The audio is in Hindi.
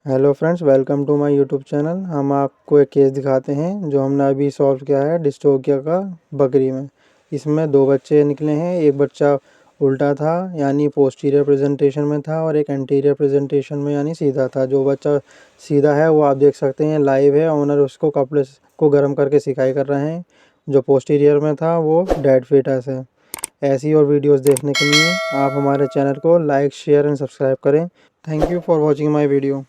Hello friends, welcome to my YouTube channel. हम आपको एक केस दिखाते हैं जो हमने अभी सॉल्व किया है डिस्टोकिया का बकरी में। इसमें दो बच्चे निकले हैं। एक बच्चा उल्टा था यानी पोस्टीरियर प्रेजेंटेशन में था, और एक एंटीरियर प्रेजेंटेशन में यानी सीधा था। जो बच्चा सीधा है वो आप देख सकते हैं लाइव है, ओनर उसको कपड़े को गर्म करके सिकाई कर रहे हैं। जो पोस्टीरियर में था वो डेड फीटस है। ऐसी और वीडियोस देखने के लिए आप हमारे चैनल को लाइक, शेयर एंड सब्सक्राइब करें। Thank you for watching my video.